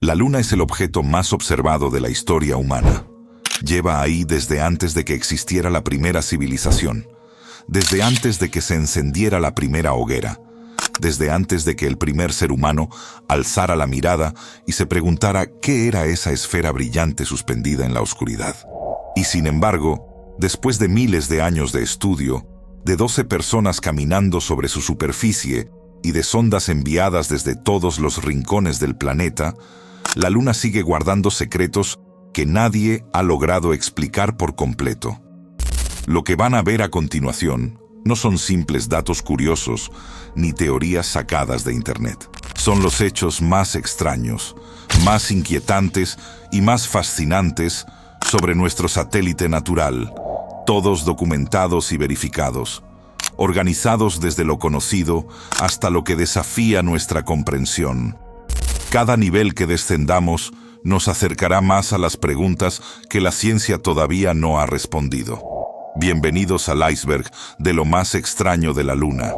La Luna es el objeto más observado de la historia humana. Lleva ahí desde antes de que existiera la primera civilización, desde antes de que se encendiera la primera hoguera, desde antes de que el primer ser humano alzara la mirada y se preguntara qué era esa esfera brillante suspendida en la oscuridad. Y sin embargo, después de miles de años de estudio, de 12 personas caminando sobre su superficie y de sondas enviadas desde todos los rincones del planeta, la Luna sigue guardando secretos que nadie ha logrado explicar por completo. Lo que van a ver a continuación no son simples datos curiosos ni teorías sacadas de Internet. Son los hechos más extraños, más inquietantes y más fascinantes sobre nuestro satélite natural, todos documentados y verificados, organizados desde lo conocido hasta lo que desafía nuestra comprensión. Cada nivel que descendamos nos acercará más a las preguntas que la ciencia todavía no ha respondido. Bienvenidos al iceberg de lo más extraño de la Luna.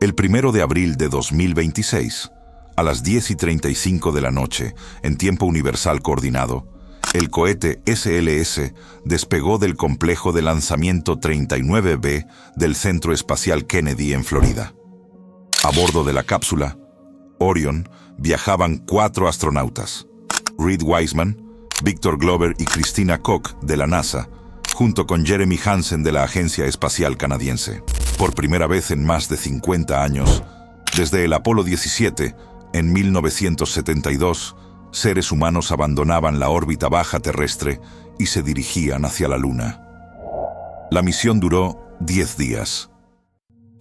El 1 de abril de 2026, a las 10:35 de la noche, en tiempo universal coordinado, el cohete SLS despegó del complejo de lanzamiento 39B del Centro Espacial Kennedy en Florida. A bordo de la cápsula Orion viajaban 4 astronautas: Reed Wiseman, Victor Glover y Christina Koch de la NASA, junto con Jeremy Hansen de la Agencia Espacial Canadiense. Por primera vez en más de 50 años, desde el Apolo 17, en 1972, seres humanos abandonaban la órbita baja terrestre y se dirigían hacia la Luna. La misión duró 10 días.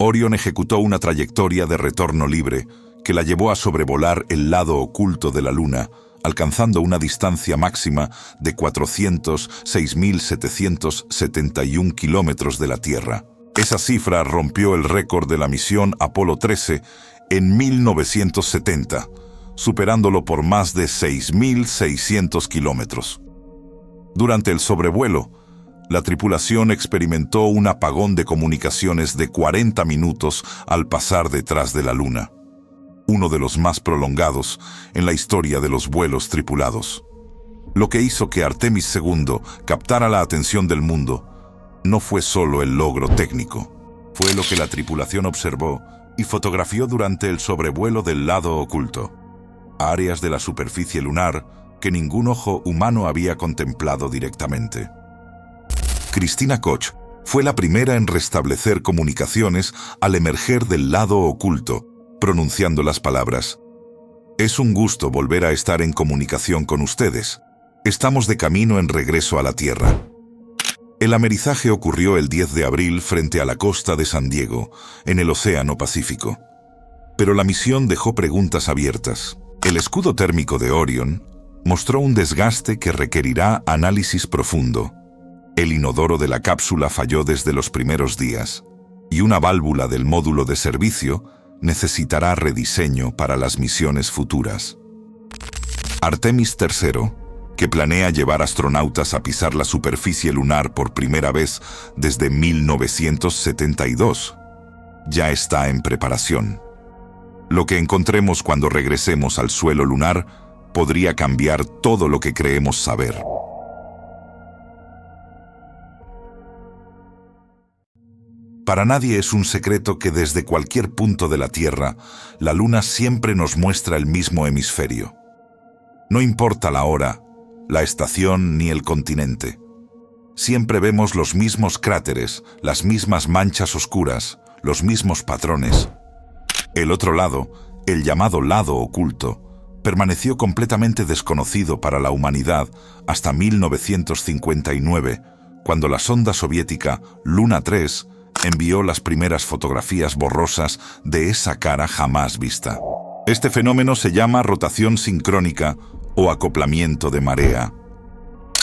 Orion ejecutó una trayectoria de retorno libre que la llevó a sobrevolar el lado oculto de la Luna, alcanzando una distancia máxima de 406.771 kilómetros de la Tierra. Esa cifra rompió el récord de la misión Apolo 13 en 1970, superándolo por más de 6.600 kilómetros. Durante el sobrevuelo, la tripulación experimentó un apagón de comunicaciones de 40 minutos al pasar detrás de la Luna, uno de los más prolongados en la historia de los vuelos tripulados. Lo que hizo que Artemis II captara la atención del mundo no fue solo el logro técnico, fue lo que la tripulación observó y fotografió durante el sobrevuelo del lado oculto, áreas de la superficie lunar que ningún ojo humano había contemplado directamente. Christina Koch fue la primera en restablecer comunicaciones al emerger del lado oculto, pronunciando las palabras: «Es un gusto volver a estar en comunicación con ustedes. Estamos de camino en regreso a la Tierra». El amerizaje ocurrió el 10 de abril frente a la costa de San Diego, en el Océano Pacífico. Pero la misión dejó preguntas abiertas. El escudo térmico de Orion mostró un desgaste que requerirá análisis profundo. El inodoro de la cápsula falló desde los primeros días, y una válvula del módulo de servicio necesitará rediseño para las misiones futuras. Artemis III, que planea llevar astronautas a pisar la superficie lunar por primera vez desde 1972, ya está en preparación. Lo que encontremos cuando regresemos al suelo lunar podría cambiar todo lo que creemos saber. Para nadie es un secreto que desde cualquier punto de la Tierra, la Luna siempre nos muestra el mismo hemisferio. No importa la hora, la estación ni el continente. Siempre vemos los mismos cráteres, las mismas manchas oscuras, los mismos patrones. El otro lado, el llamado lado oculto, permaneció completamente desconocido para la humanidad hasta 1959, cuando la sonda soviética Luna 3 envió las primeras fotografías borrosas de esa cara jamás vista. Este fenómeno se llama rotación sincrónica o acoplamiento de marea.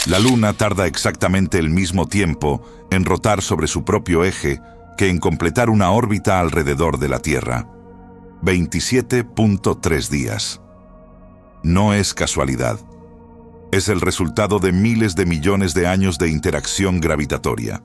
La Luna tarda exactamente el mismo tiempo en rotar sobre su propio eje que en completar una órbita alrededor de la Tierra: 27.3 días. No es casualidad. Es el resultado de miles de millones de años de interacción gravitatoria.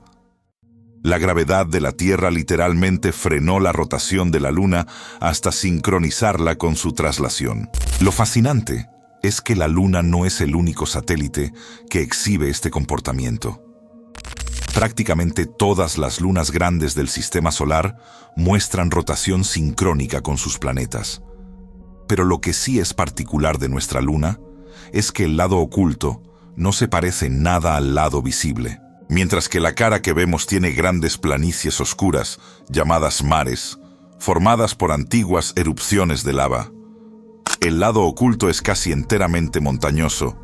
La gravedad de la Tierra literalmente frenó la rotación de la Luna hasta sincronizarla con su traslación. Lo fascinante es que la Luna no es el único satélite que exhibe este comportamiento. Prácticamente todas las lunas grandes del sistema solar muestran rotación sincrónica con sus planetas. Pero lo que sí es particular de nuestra Luna es que el lado oculto no se parece nada al lado visible. Mientras que la cara que vemos tiene grandes planicies oscuras, llamadas mares, formadas por antiguas erupciones de lava, el lado oculto es casi enteramente montañoso,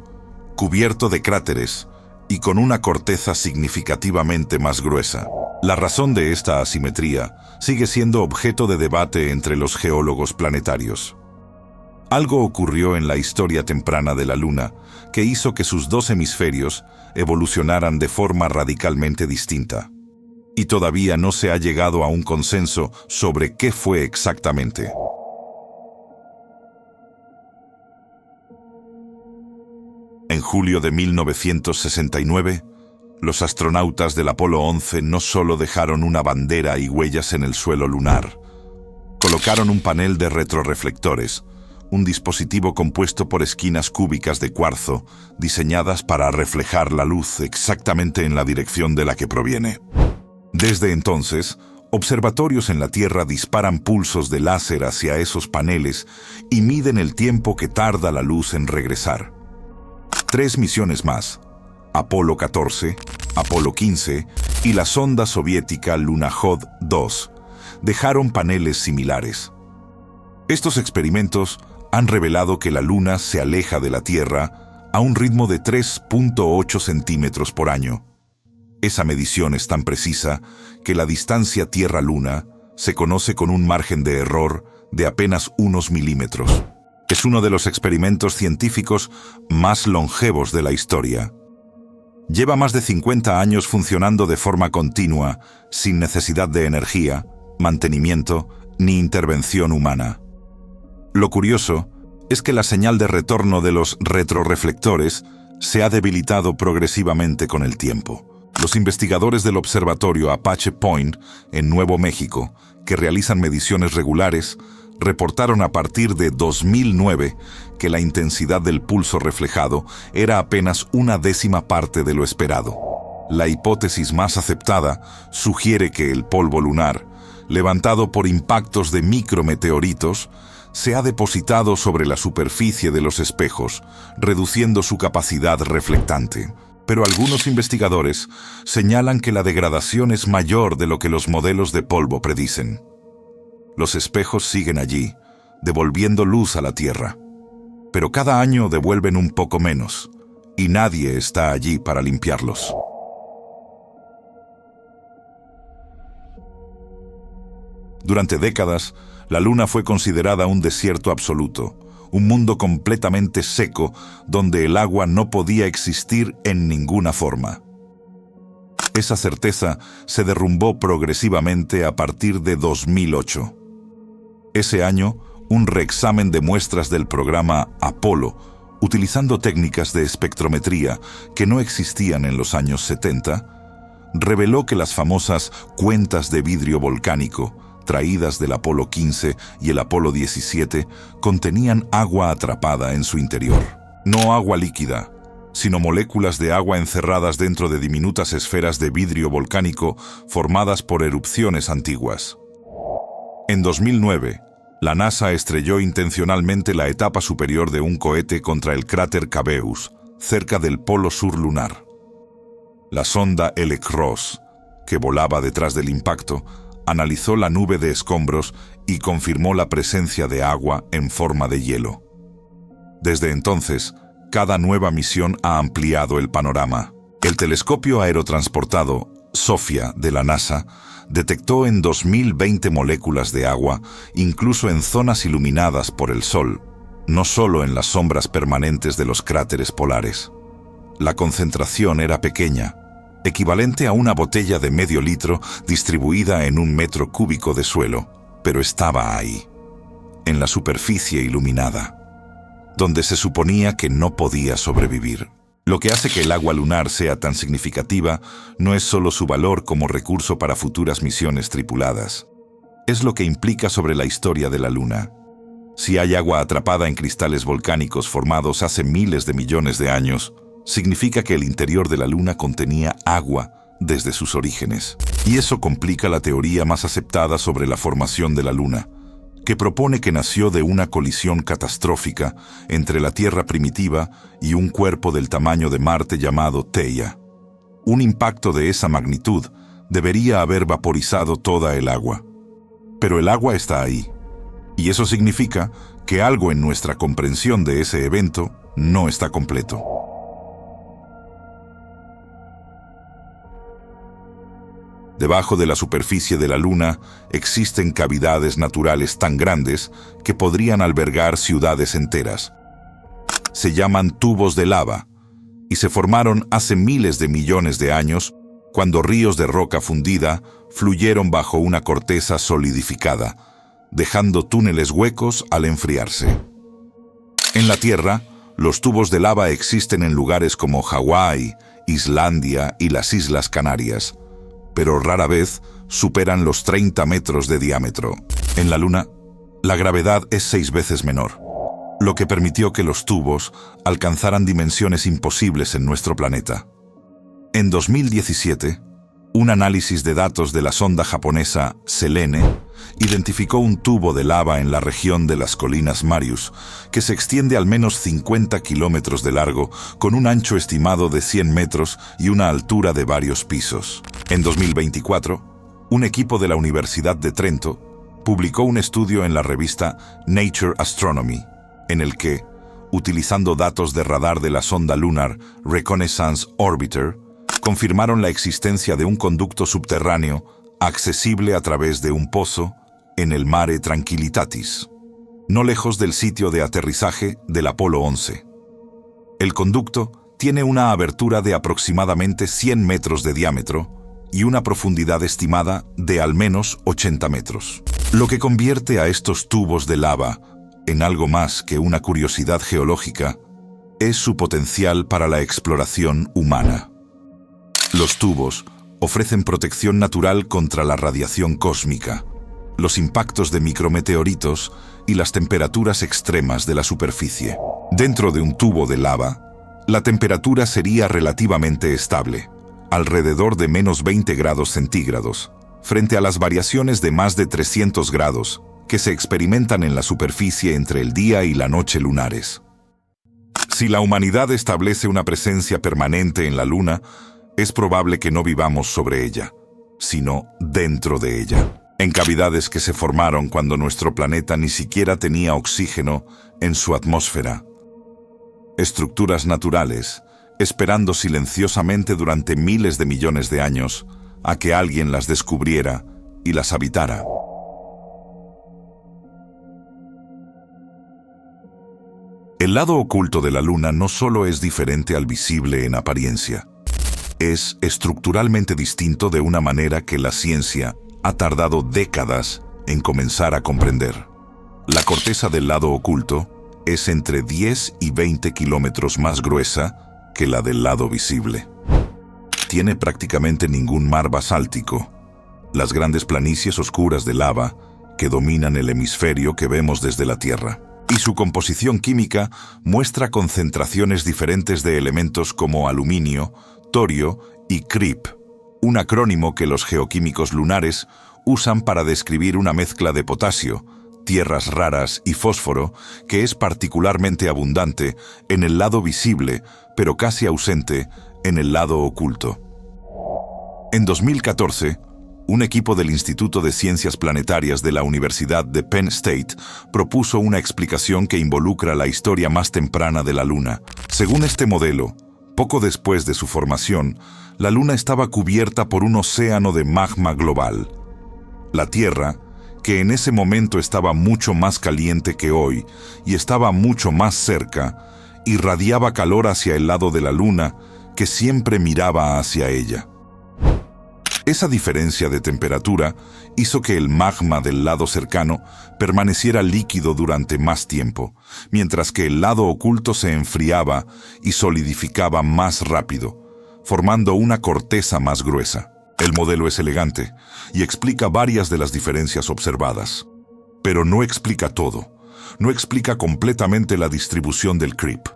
cubierto de cráteres y con una corteza significativamente más gruesa. La razón de esta asimetría sigue siendo objeto de debate entre los geólogos planetarios. Algo ocurrió en la historia temprana de la Luna que hizo que sus dos hemisferios evolucionaran de forma radicalmente distinta. Y todavía no se ha llegado a un consenso sobre qué fue exactamente. En julio de 1969, los astronautas del Apolo 11 no solo dejaron una bandera y huellas en el suelo lunar, colocaron un panel de retroreflectores, un dispositivo compuesto por esquinas cúbicas de cuarzo diseñadas para reflejar la luz exactamente en la dirección de la que proviene. Desde entonces, observatorios en la Tierra disparan pulsos de láser hacia esos paneles y miden el tiempo que tarda la luz en regresar. 3 misiones más, Apolo 14, Apolo 15 y la sonda soviética Lunokhod 2, dejaron paneles similares. Estos experimentos han revelado que la Luna se aleja de la Tierra a un ritmo de 3.8 centímetros por año. Esa medición es tan precisa que la distancia Tierra-Luna se conoce con un margen de error de apenas unos milímetros. Es uno de los experimentos científicos más longevos de la historia. Lleva más de 50 años funcionando de forma continua, sin necesidad de energía, mantenimiento ni intervención humana. Lo curioso es que la señal de retorno de los retroreflectores se ha debilitado progresivamente con el tiempo. Los investigadores del observatorio Apache Point, en Nuevo México, que realizan mediciones regulares, reportaron a partir de 2009 que la intensidad del pulso reflejado era apenas una décima parte de lo esperado. La hipótesis más aceptada sugiere que el polvo lunar, levantado por impactos de micrometeoritos, se ha depositado sobre la superficie de los espejos, reduciendo su capacidad reflectante. Pero algunos investigadores señalan que la degradación es mayor de lo que los modelos de polvo predicen. Los espejos siguen allí, devolviendo luz a la Tierra. Pero cada año devuelven un poco menos, y nadie está allí para limpiarlos. Durante décadas, la Luna fue considerada un desierto absoluto, un mundo completamente seco donde el agua no podía existir en ninguna forma. Esa certeza se derrumbó progresivamente a partir de 2008. Ese año, un reexamen de muestras del programa Apolo, utilizando técnicas de espectrometría que no existían en los años 70, reveló que las famosas cuentas de vidrio volcánico, traídas del Apolo 15 y el Apolo 17, contenían agua atrapada en su interior. No agua líquida, sino moléculas de agua encerradas dentro de diminutas esferas de vidrio volcánico formadas por erupciones antiguas. En 2009, la NASA estrelló intencionalmente la etapa superior de un cohete contra el cráter Cabeus, cerca del polo sur lunar. La sonda LCROSS, que volaba detrás del impacto, analizó la nube de escombros y confirmó la presencia de agua en forma de hielo. Desde entonces, cada nueva misión ha ampliado el panorama. El telescopio aerotransportado SOFIA de la NASA detectó en 2020 moléculas de agua, incluso en zonas iluminadas por el Sol, no solo en las sombras permanentes de los cráteres polares. La concentración era pequeña, equivalente a una botella de medio litro distribuida en 1 metro cúbico de suelo, pero estaba ahí, en la superficie iluminada, donde se suponía que no podía sobrevivir. Lo que hace que el agua lunar sea tan significativa no es solo su valor como recurso para futuras misiones tripuladas. Es lo que implica sobre la historia de la Luna. Si hay agua atrapada en cristales volcánicos formados hace miles de millones de años, significa que el interior de la Luna contenía agua desde sus orígenes. Y eso complica la teoría más aceptada sobre la formación de la Luna, que propone que nació de una colisión catastrófica entre la Tierra primitiva y un cuerpo del tamaño de Marte llamado Theia. Un impacto de esa magnitud debería haber vaporizado toda el agua. Pero el agua está ahí, y eso significa que algo en nuestra comprensión de ese evento no está completo. Debajo de la superficie de la Luna existen cavidades naturales tan grandes que podrían albergar ciudades enteras. Se llaman tubos de lava y se formaron hace miles de millones de años cuando ríos de roca fundida fluyeron bajo una corteza solidificada, dejando túneles huecos al enfriarse. En la Tierra, los tubos de lava existen en lugares como Hawái, Islandia y las Islas Canarias, pero rara vez superan los 30 metros de diámetro. En la Luna, la gravedad es 6 veces menor, lo que permitió que los tubos alcanzaran dimensiones imposibles en nuestro planeta. En 2017, un análisis de datos de la sonda japonesa Selene identificó un tubo de lava en la región de las colinas Marius, que se extiende al menos 50 kilómetros de largo, con un ancho estimado de 100 metros y una altura de varios pisos. En 2024, un equipo de la Universidad de Trento publicó un estudio en la revista Nature Astronomy, en el que, utilizando datos de radar de la sonda Lunar Reconnaissance Orbiter, confirmaron la existencia de un conducto subterráneo accesible a través de un pozo en el Mare Tranquillitatis, no lejos del sitio de aterrizaje del Apolo 11. El conducto tiene una abertura de aproximadamente 100 metros de diámetro y una profundidad estimada de al menos 80 metros. Lo que convierte a estos tubos de lava en algo más que una curiosidad geológica es su potencial para la exploración humana. Los tubos ofrecen protección natural contra la radiación cósmica, los impactos de micrometeoritos y las temperaturas extremas de la superficie. Dentro de un tubo de lava, la temperatura sería relativamente estable, alrededor de menos 20 grados centígrados, frente a las variaciones de más de 300 grados que se experimentan en la superficie entre el día y la noche lunares. Si la humanidad establece una presencia permanente en la Luna, es probable que no vivamos sobre ella, sino dentro de ella, en cavidades que se formaron cuando nuestro planeta ni siquiera tenía oxígeno en su atmósfera. Estructuras naturales, esperando silenciosamente durante miles de millones de años a que alguien las descubriera y las habitara. El lado oculto de la Luna no solo es diferente al visible en apariencia, es estructuralmente distinto de una manera que la ciencia ha tardado décadas en comenzar a comprender. La corteza del lado oculto es entre 10 y 20 kilómetros más gruesa que la del lado visible. Tiene prácticamente ningún mar basáltico. Las grandes planicies oscuras de lava que dominan el hemisferio que vemos desde la Tierra. Y su composición química muestra concentraciones diferentes de elementos como aluminio, torio y crip, un acrónimo que los geoquímicos lunares usan para describir una mezcla de potasio, tierras raras y fósforo que es particularmente abundante en el lado visible, pero casi ausente en el lado oculto. En 2014, un equipo del Instituto de Ciencias Planetarias de la Universidad de Penn State propuso una explicación que involucra la historia más temprana de la Luna. Según este modelo, poco después de su formación, la Luna estaba cubierta por un océano de magma global. La Tierra, que en ese momento estaba mucho más caliente que hoy y estaba mucho más cerca, irradiaba calor hacia el lado de la Luna, que siempre miraba hacia ella. Esa diferencia de temperatura hizo que el magma del lado cercano permaneciera líquido durante más tiempo, mientras que el lado oculto se enfriaba y solidificaba más rápido, formando una corteza más gruesa. El modelo es elegante y explica varias de las diferencias observadas, pero no explica todo. No explica completamente la distribución del creep.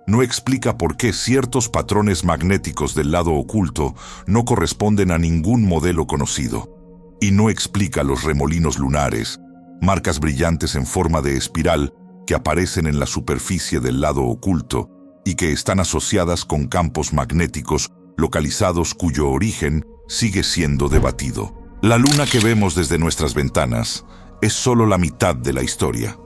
No explica por qué ciertos patrones magnéticos del lado oculto no corresponden a ningún modelo conocido. Y no explica los remolinos lunares, marcas brillantes en forma de espiral que aparecen en la superficie del lado oculto y que están asociadas con campos magnéticos localizados cuyo origen sigue siendo debatido. La luna que vemos desde nuestras ventanas es solo la mitad de la historia.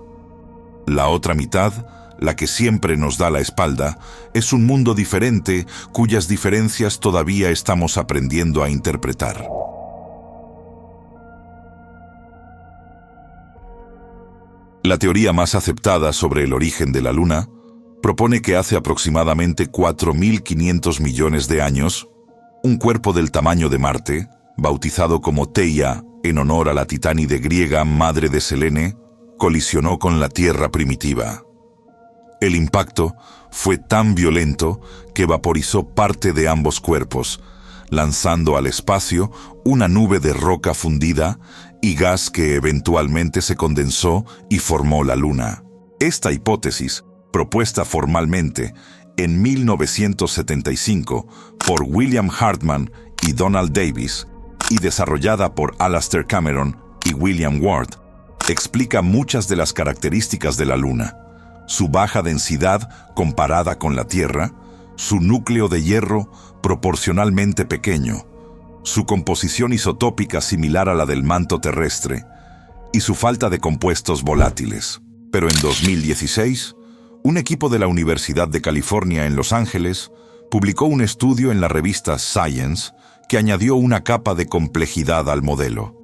La otra mitad, la que siempre nos da la espalda, es un mundo diferente cuyas diferencias todavía estamos aprendiendo a interpretar. La teoría más aceptada sobre el origen de la Luna propone que hace aproximadamente 4.500 millones de años, un cuerpo del tamaño de Marte, bautizado como Theia en honor a la titánide griega madre de Selene, colisionó con la Tierra primitiva. El impacto fue tan violento que vaporizó parte de ambos cuerpos, lanzando al espacio una nube de roca fundida y gas que eventualmente se condensó y formó la Luna. Esta hipótesis, propuesta formalmente en 1975 por William Hartmann y Donald Davis y desarrollada por Alastair Cameron y William Ward, explica muchas de las características de la Luna: su baja densidad comparada con la Tierra, su núcleo de hierro proporcionalmente pequeño, su composición isotópica similar a la del manto terrestre y su falta de compuestos volátiles. Pero en 2016, un equipo de la Universidad de California en Los Ángeles publicó un estudio en la revista Science que añadió una capa de complejidad al modelo.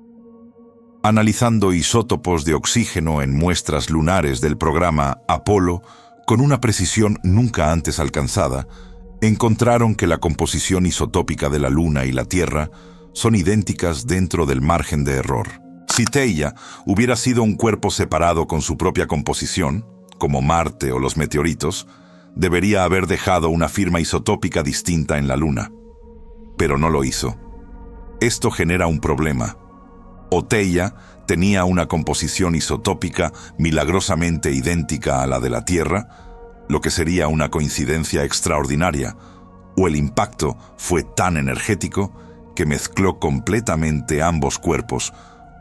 Analizando isótopos de oxígeno en muestras lunares del programa Apolo con una precisión nunca antes alcanzada, encontraron que la composición isotópica de la Luna y la Tierra son idénticas dentro del margen de error. Si Theia hubiera sido un cuerpo separado con su propia composición, como Marte o los meteoritos, debería haber dejado una firma isotópica distinta en la Luna. Pero no lo hizo. Esto genera un problema. O Theia tenía una composición isotópica milagrosamente idéntica a la de la Tierra, lo que sería una coincidencia extraordinaria, o el impacto fue tan energético que mezcló completamente ambos cuerpos,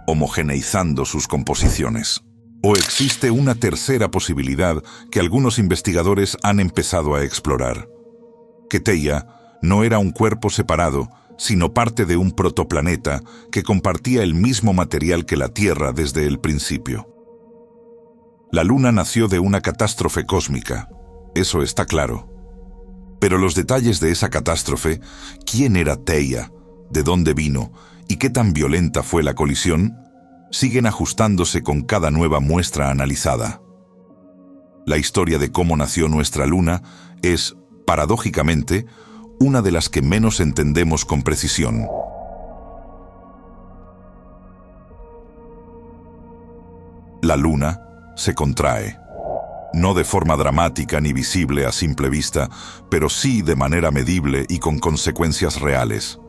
homogeneizando sus composiciones. O existe una tercera posibilidad que algunos investigadores han empezado a explorar: que Theia no era un cuerpo separado, sino parte de un protoplaneta que compartía el mismo material que la Tierra desde el principio. La Luna nació de una catástrofe cósmica, eso está claro. Pero los detalles de esa catástrofe, quién era Theia, de dónde vino y qué tan violenta fue la colisión, siguen ajustándose con cada nueva muestra analizada. La historia de cómo nació nuestra Luna es, paradójicamente, una de las que menos entendemos con precisión. La Luna se contrae. No de forma dramática ni visible a simple vista, pero sí de manera medible y con consecuencias reales.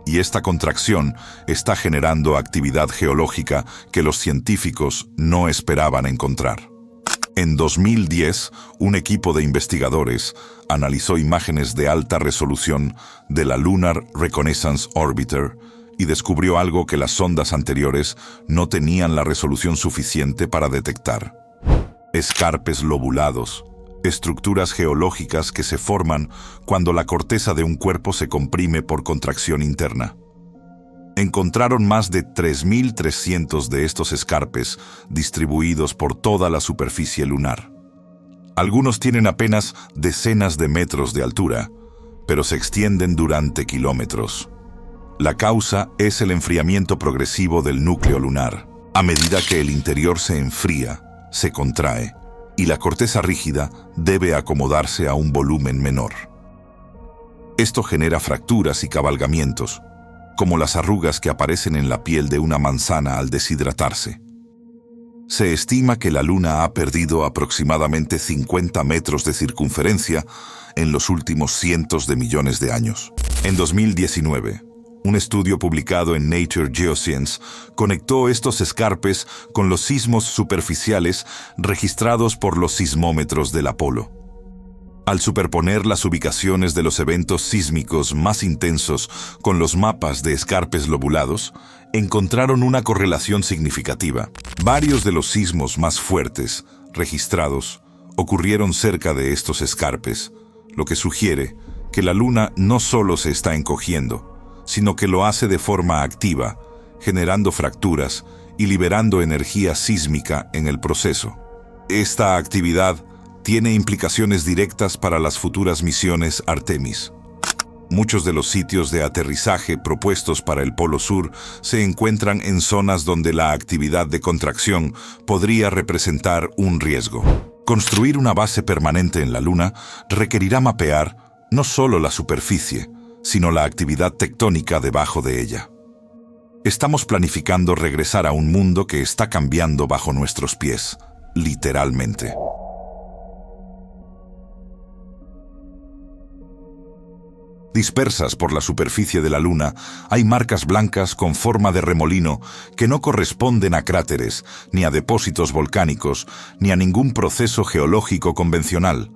Y esta contracción está generando actividad geológica que los científicos no esperaban encontrar. En 2010, un equipo de investigadores analizó imágenes de alta resolución de la Lunar Reconnaissance Orbiter y descubrió algo que las sondas anteriores no tenían la resolución suficiente para detectar: escarpes lobulados, estructuras geológicas que se forman cuando la corteza de un cuerpo se comprime por contracción interna. Encontraron más de 3.300 de estos escarpes distribuidos por toda la superficie lunar. Algunos tienen apenas decenas de metros de altura, pero se extienden durante kilómetros. La causa es el enfriamiento progresivo del núcleo lunar. A medida que el interior se enfría, se contrae, y la corteza rígida debe acomodarse a un volumen menor. Esto genera fracturas y cabalgamientos, como las arrugas que aparecen en la piel de una manzana al deshidratarse. Se estima que la Luna ha perdido aproximadamente 50 metros de circunferencia en los últimos cientos de millones de años. En 2019, un estudio publicado en Nature Geoscience conectó estos escarpes con los sismos superficiales registrados por los sismómetros del Apolo. Al superponer las ubicaciones de los eventos sísmicos más intensos con los mapas de escarpes lobulados, encontraron una correlación significativa. Varios de los sismos más fuertes registrados ocurrieron cerca de estos escarpes, lo que sugiere que la Luna no solo se está encogiendo, sino que lo hace de forma activa, generando fracturas y liberando energía sísmica en el proceso. Esta actividad tiene implicaciones directas para las futuras misiones Artemis. Muchos de los sitios de aterrizaje propuestos para el Polo Sur se encuentran en zonas donde la actividad de contracción podría representar un riesgo. Construir una base permanente en la Luna requerirá mapear no solo la superficie, sino la actividad tectónica debajo de ella. Estamos planificando regresar a un mundo que está cambiando bajo nuestros pies, literalmente. Dispersas por la superficie de la Luna, hay marcas blancas con forma de remolino que no corresponden a cráteres, ni a depósitos volcánicos, ni a ningún proceso geológico convencional.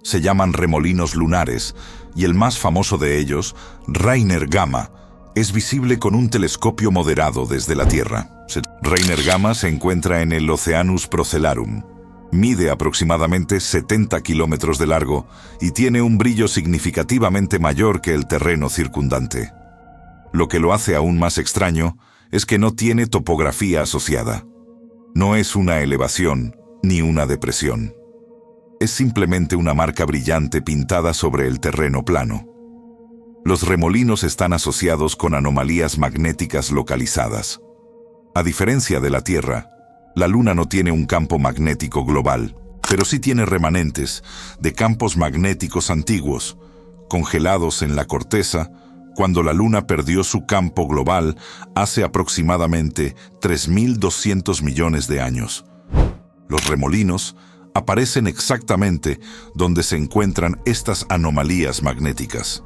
Se llaman remolinos lunares, y el más famoso de ellos, Reiner Gamma, es visible con un telescopio moderado desde la Tierra. Reiner Gamma se encuentra en el Oceanus Procellarum. Mide aproximadamente 70 kilómetros de largo y tiene un brillo significativamente mayor que el terreno circundante. Lo que lo hace aún más extraño es que no tiene topografía asociada. No es una elevación ni una depresión. Es simplemente una marca brillante pintada sobre el terreno plano. Los remolinos están asociados con anomalías magnéticas localizadas. A diferencia de la Tierra, la Luna no tiene un campo magnético global, pero sí tiene remanentes de campos magnéticos antiguos, congelados en la corteza, cuando la Luna perdió su campo global hace aproximadamente 3.200 millones de años. Los remolinos aparecen exactamente donde se encuentran estas anomalías magnéticas.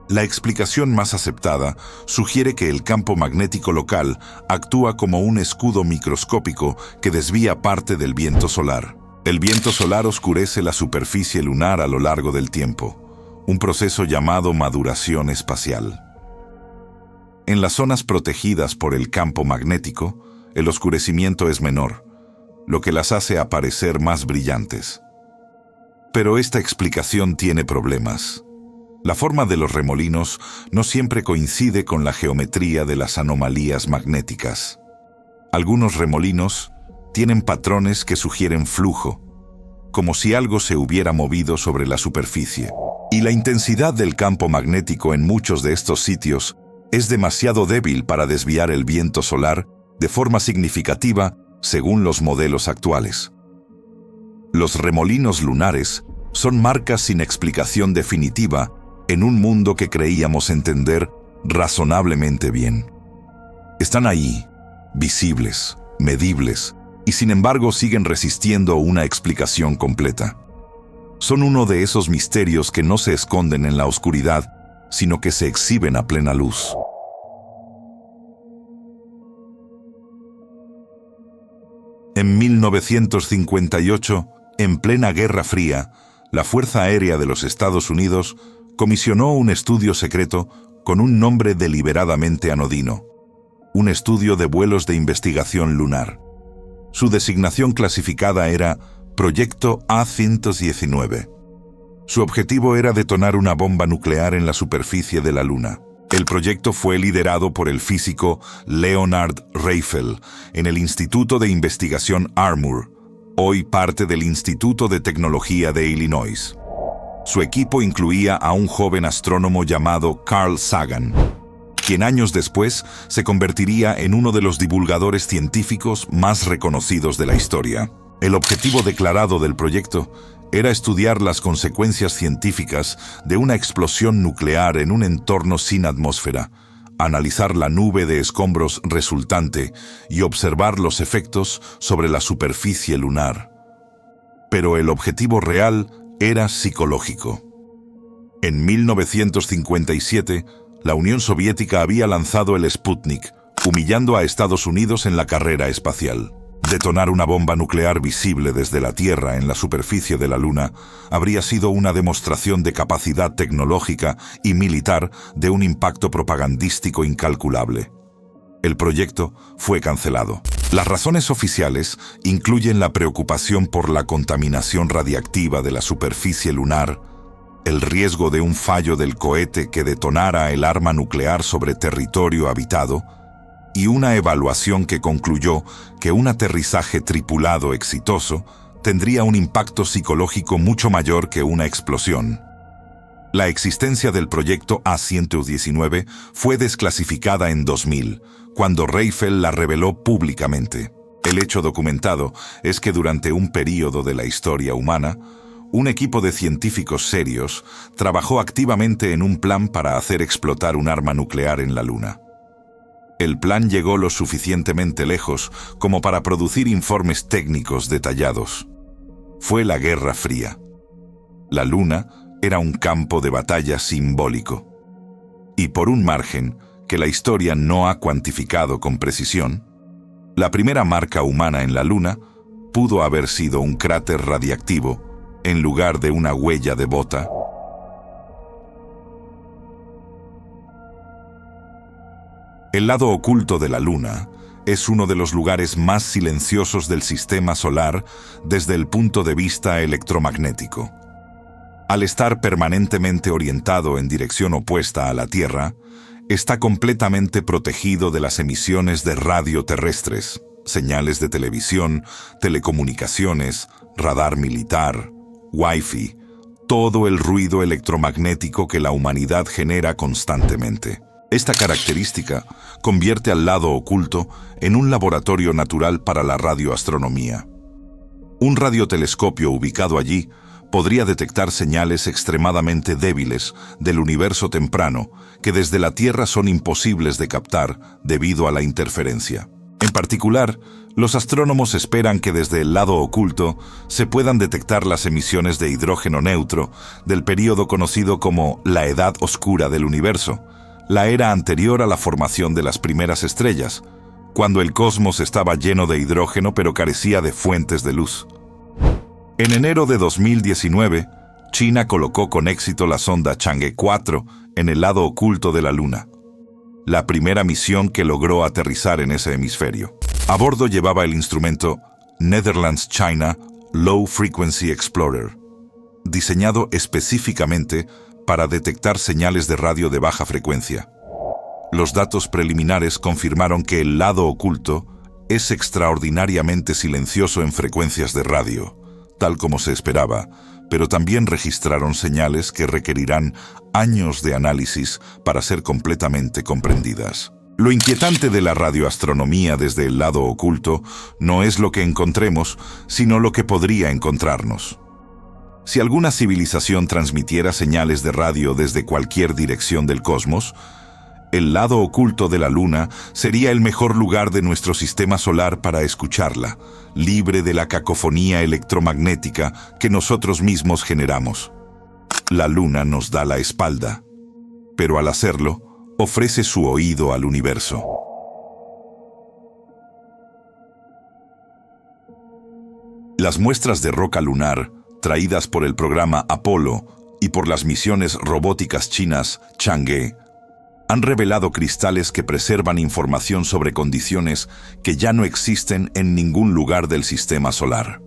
La explicación más aceptada sugiere que el campo magnético local actúa como un escudo microscópico que desvía parte del viento solar. El viento solar oscurece la superficie lunar a lo largo del tiempo, un proceso llamado maduración espacial. En las zonas protegidas por el campo magnético, el oscurecimiento es menor, lo que las hace aparecer más brillantes. Pero esta explicación tiene problemas. La forma de los remolinos no siempre coincide con la geometría de las anomalías magnéticas. Algunos remolinos tienen patrones que sugieren flujo, como si algo se hubiera movido sobre la superficie. Y la intensidad del campo magnético en muchos de estos sitios es demasiado débil para desviar el viento solar de forma significativa según los modelos actuales. Los remolinos lunares son marcas sin explicación definitiva en un mundo que creíamos entender razonablemente bien. Están ahí, visibles, medibles, y sin embargo siguen resistiendo una explicación completa. Son uno de esos misterios que no se esconden en la oscuridad, sino que se exhiben a plena luz. En 1958, en plena Guerra Fría, la Fuerza Aérea de los Estados Unidos comisionó un estudio secreto con un nombre deliberadamente anodino, un estudio de vuelos de investigación lunar. Su designación clasificada era Proyecto A-119. Su objetivo era detonar una bomba nuclear en la superficie de la Luna. El proyecto fue liderado por el físico Leonard Reiffel en el Instituto de Investigación Armour, hoy parte del Instituto de Tecnología de Illinois. Su equipo incluía a un joven astrónomo llamado Carl Sagan, quien años después se convertiría en uno de los divulgadores científicos más reconocidos de la historia. El objetivo declarado del proyecto era estudiar las consecuencias científicas de una explosión nuclear en un entorno sin atmósfera, analizar la nube de escombros resultante y observar los efectos sobre la superficie lunar. Pero el objetivo real era psicológico. En 1957, la Unión Soviética había lanzado el Sputnik, humillando a Estados Unidos en la carrera espacial. Detonar una bomba nuclear visible desde la Tierra en la superficie de la Luna habría sido una demostración de capacidad tecnológica y militar de un impacto propagandístico incalculable. El proyecto fue cancelado. Las razones oficiales incluyen la preocupación por la contaminación radiactiva de la superficie lunar, el riesgo de un fallo del cohete que detonara el arma nuclear sobre territorio habitado, y una evaluación que concluyó que un aterrizaje tripulado exitoso tendría un impacto psicológico mucho mayor que una explosión. La existencia del proyecto A-119 fue desclasificada en 2000, cuando Raifel la reveló públicamente. El hecho documentado es que durante un período de la historia humana, un equipo de científicos serios trabajó activamente en un plan para hacer explotar un arma nuclear en la Luna. El plan llegó lo suficientemente lejos como para producir informes técnicos detallados. Fue la Guerra Fría. La Luna era un campo de batalla simbólico. Y por un margen que la historia no ha cuantificado con precisión, la primera marca humana en la Luna pudo haber sido un cráter radiactivo en lugar de una huella de bota. El lado oculto de la Luna es uno de los lugares más silenciosos del sistema solar desde el punto de vista electromagnético. Al estar permanentemente orientado en dirección opuesta a la Tierra, está completamente protegido de las emisiones de radio terrestres, señales de televisión, telecomunicaciones, radar militar, Wi-Fi, todo el ruido electromagnético que la humanidad genera constantemente. Esta característica convierte al lado oculto en un laboratorio natural para la radioastronomía. Un radiotelescopio ubicado allí podría detectar señales extremadamente débiles del universo temprano que desde la Tierra son imposibles de captar debido a la interferencia. En particular, los astrónomos esperan que desde el lado oculto se puedan detectar las emisiones de hidrógeno neutro del período conocido como la Edad Oscura del Universo, la era anterior a la formación de las primeras estrellas, cuando el cosmos estaba lleno de hidrógeno pero carecía de fuentes de luz. En enero de 2019, China colocó con éxito la sonda Chang'e 4 en el lado oculto de la Luna, la primera misión que logró aterrizar en ese hemisferio. A bordo llevaba el instrumento Netherlands China Low Frequency Explorer, diseñado específicamente para detectar señales de radio de baja frecuencia. Los datos preliminares confirmaron que el lado oculto es extraordinariamente silencioso en frecuencias de radio, tal como se esperaba, pero también registraron señales que requerirán años de análisis para ser completamente comprendidas. Lo inquietante de la radioastronomía desde el lado oculto no es lo que encontremos, sino lo que podría encontrarnos. Si alguna civilización transmitiera señales de radio desde cualquier dirección del cosmos, el lado oculto de la Luna sería el mejor lugar de nuestro sistema solar para escucharla, libre de la cacofonía electromagnética que nosotros mismos generamos. La Luna nos da la espalda, pero al hacerlo, ofrece su oído al universo. Las muestras de roca lunar, traídas por el programa Apolo y por las misiones robóticas chinas Chang'e, han revelado cristales que preservan información sobre condiciones que ya no existen en ningún lugar del sistema solar.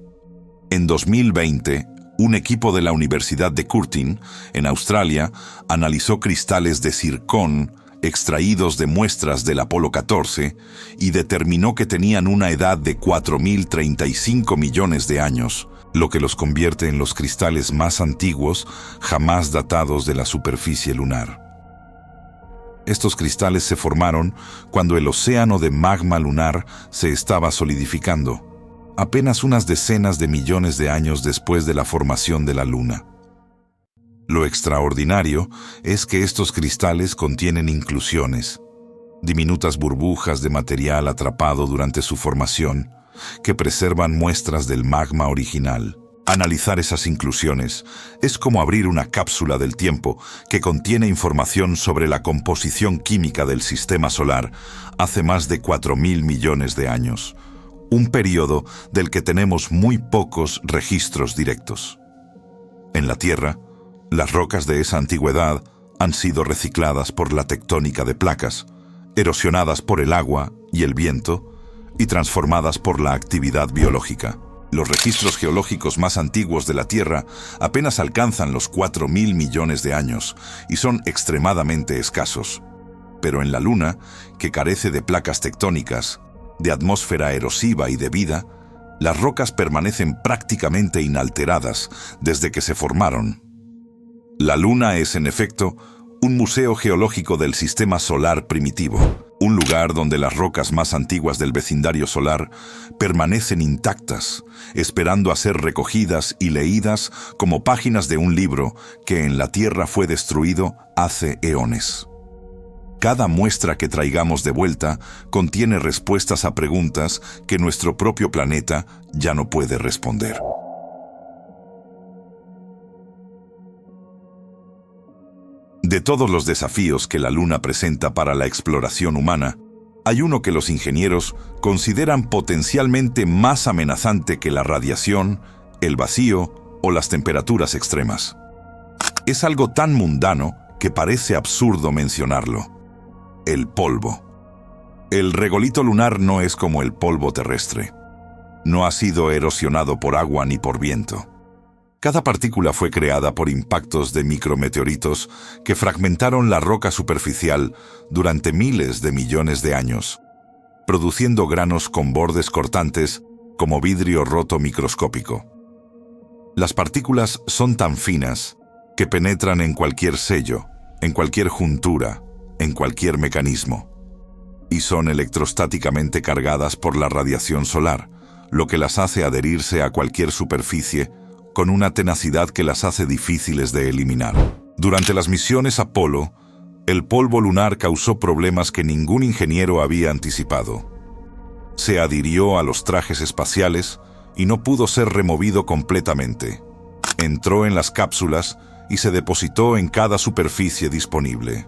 En 2020, un equipo de la Universidad de Curtin, en Australia, analizó cristales de zircón extraídos de muestras del Apolo 14 y determinó que tenían una edad de 4.035 millones de años, lo que los convierte en los cristales más antiguos jamás datados de la superficie lunar. Estos cristales se formaron cuando el océano de magma lunar se estaba solidificando, apenas unas decenas de millones de años después de la formación de la Luna. Lo extraordinario es que estos cristales contienen inclusiones, diminutas burbujas de material atrapado durante su formación que preservan muestras del magma original. Analizar esas inclusiones es como abrir una cápsula del tiempo que contiene información sobre la composición química del sistema solar hace más de 4.000 millones de años, un periodo del que tenemos muy pocos registros directos. En la Tierra, las rocas de esa antigüedad han sido recicladas por la tectónica de placas, erosionadas por el agua y el viento y transformadas por la actividad biológica. Los registros geológicos más antiguos de la Tierra apenas alcanzan los 4.000 millones de años y son extremadamente escasos. Pero en la Luna, que carece de placas tectónicas, de atmósfera erosiva y de vida, las rocas permanecen prácticamente inalteradas desde que se formaron. La Luna es, en efecto, un museo geológico del sistema solar primitivo, un lugar donde las rocas más antiguas del vecindario solar permanecen intactas, esperando a ser recogidas y leídas como páginas de un libro que en la Tierra fue destruido hace eones. Cada muestra que traigamos de vuelta contiene respuestas a preguntas que nuestro propio planeta ya no puede responder. De todos los desafíos que la Luna presenta para la exploración humana, hay uno que los ingenieros consideran potencialmente más amenazante que la radiación, el vacío o las temperaturas extremas. Es algo tan mundano que parece absurdo mencionarlo: el polvo. El regolito lunar no es como el polvo terrestre. No ha sido erosionado por agua ni por viento. Cada partícula fue creada por impactos de micrometeoritos que fragmentaron la roca superficial durante miles de millones de años, produciendo granos con bordes cortantes como vidrio roto microscópico. Las partículas son tan finas que penetran en cualquier sello, en cualquier juntura, en cualquier mecanismo, y son electrostáticamente cargadas por la radiación solar, lo que las hace adherirse a cualquier superficie con una tenacidad que las hace difíciles de eliminar. Durante las misiones Apolo, el polvo lunar causó problemas que ningún ingeniero había anticipado. Se adhirió a los trajes espaciales y no pudo ser removido completamente. Entró en las cápsulas y se depositó en cada superficie disponible.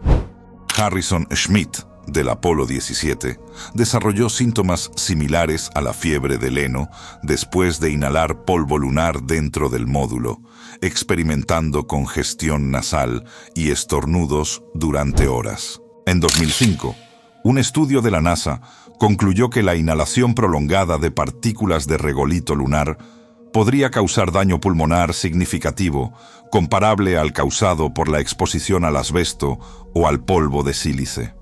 Harrison Schmitt, del Apolo 17, desarrolló síntomas similares a la fiebre del heno después de inhalar polvo lunar dentro del módulo, experimentando congestión nasal y estornudos durante horas. En 2005, un estudio de la NASA concluyó que la inhalación prolongada de partículas de regolito lunar podría causar daño pulmonar significativo, comparable al causado por la exposición al asbesto o al polvo de sílice.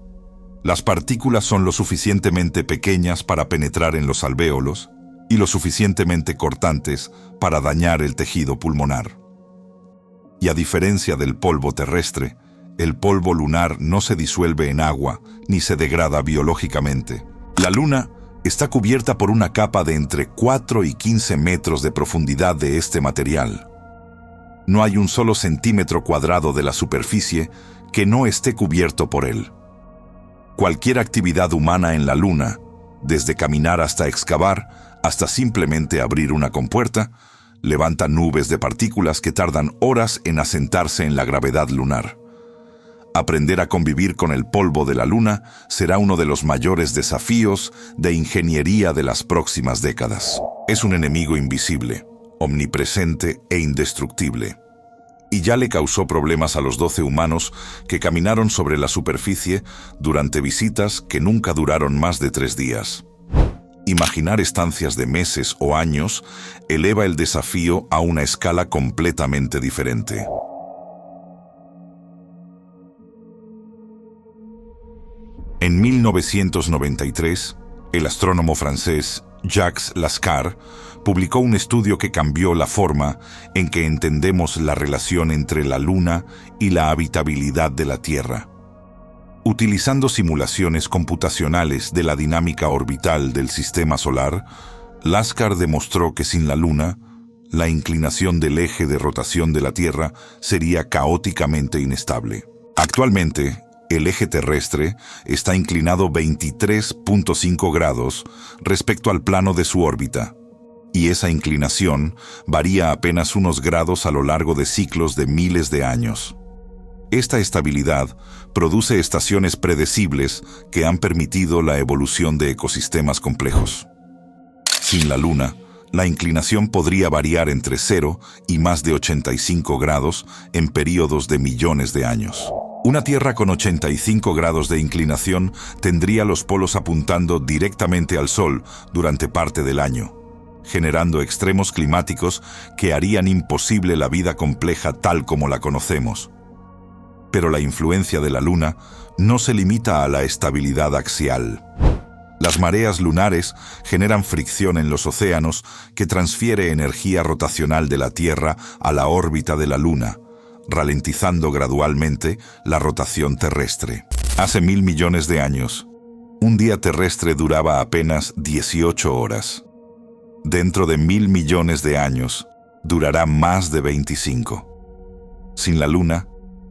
Las partículas son lo suficientemente pequeñas para penetrar en los alvéolos y lo suficientemente cortantes para dañar el tejido pulmonar. Y a diferencia del polvo terrestre, el polvo lunar no se disuelve en agua ni se degrada biológicamente. La Luna está cubierta por una capa de entre 4 y 15 metros de profundidad de este material. No hay un solo centímetro cuadrado de la superficie que no esté cubierto por él. Cualquier actividad humana en la Luna, desde caminar hasta excavar, hasta simplemente abrir una compuerta, levanta nubes de partículas que tardan horas en asentarse en la gravedad lunar. Aprender a convivir con el polvo de la Luna será uno de los mayores desafíos de ingeniería de las próximas décadas. Es un enemigo invisible, omnipresente e indestructible. Y ya le causó problemas a los 12 humanos que caminaron sobre la superficie durante visitas que nunca duraron más de 3 días. Imaginar estancias de meses o años eleva el desafío a una escala completamente diferente. En 1993, el astrónomo francés Jacques Lascar publicó un estudio que cambió la forma en que entendemos la relación entre la Luna y la habitabilidad de la Tierra. Utilizando simulaciones computacionales de la dinámica orbital del sistema solar, Lascar demostró que sin la Luna, la inclinación del eje de rotación de la Tierra sería caóticamente inestable. Actualmente, El eje terrestre está inclinado 23.5 grados respecto al plano de su órbita, y esa inclinación varía apenas unos grados a lo largo de ciclos de miles de años. Esta estabilidad produce estaciones predecibles que han permitido la evolución de ecosistemas complejos. Sin la Luna, la inclinación podría variar entre 0 y más de 85 grados en períodos de millones de años. Una Tierra con 85 grados de inclinación tendría los polos apuntando directamente al Sol durante parte del año, generando extremos climáticos que harían imposible la vida compleja tal como la conocemos. Pero la influencia de la Luna no se limita a la estabilidad axial. Las mareas lunares generan fricción en los océanos que transfiere energía rotacional de la Tierra a la órbita de la Luna, ralentizando gradualmente la rotación terrestre. Hace 1.000 millones de años, un día terrestre duraba apenas 18 horas. Dentro de 1.000 millones de años, durará más de 25. Sin la Luna,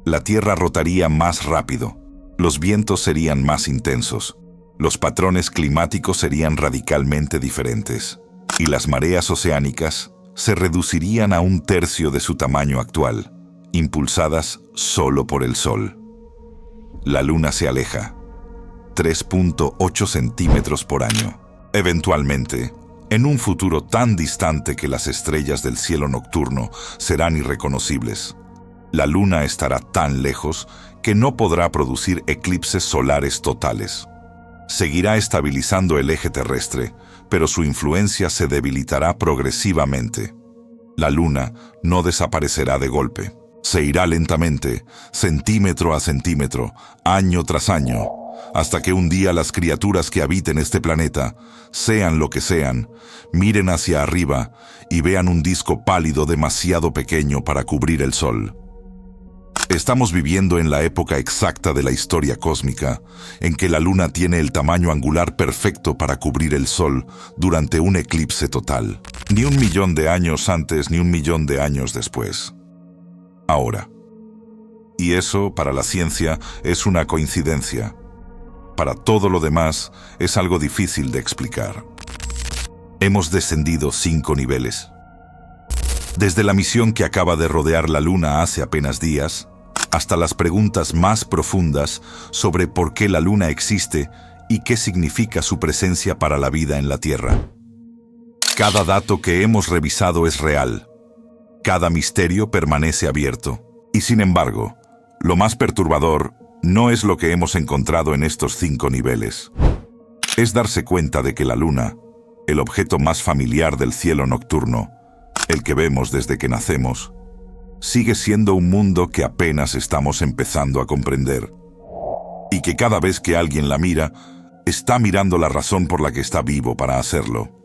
la Tierra rotaría más rápido, los vientos serían más intensos, los patrones climáticos serían radicalmente diferentes, y las mareas oceánicas se reducirían a 1/3 de su tamaño actual, impulsadas solo por el Sol. La Luna se aleja, 3.8 centímetros por año. Eventualmente, en un futuro tan distante que las estrellas del cielo nocturno serán irreconocibles, la Luna estará tan lejos que no podrá producir eclipses solares totales. Seguirá estabilizando el eje terrestre, pero su influencia se debilitará progresivamente. La Luna no desaparecerá de golpe. Se irá lentamente, centímetro a centímetro, año tras año, hasta que un día las criaturas que habiten este planeta, sean lo que sean, miren hacia arriba y vean un disco pálido demasiado pequeño para cubrir el Sol. Estamos viviendo en la época exacta de la historia cósmica, en que la Luna tiene el tamaño angular perfecto para cubrir el Sol durante un eclipse total. Ni 1 millón de años antes ni 1 millón de años después. Ahora. Y eso, para la ciencia, es una coincidencia. Para todo lo demás, es algo difícil de explicar. Hemos descendido 5 niveles. Desde la misión que acaba de rodear la Luna hace apenas días, hasta las preguntas más profundas sobre por qué la Luna existe y qué significa su presencia para la vida en la Tierra. Cada dato que hemos revisado es real. Cada misterio permanece abierto. Y sin embargo, lo más perturbador no es lo que hemos encontrado en estos 5 niveles. Es darse cuenta de que la Luna, el objeto más familiar del cielo nocturno, el que vemos desde que nacemos, sigue siendo un mundo que apenas estamos empezando a comprender. Y que cada vez que alguien la mira, está mirando la razón por la que está vivo para hacerlo.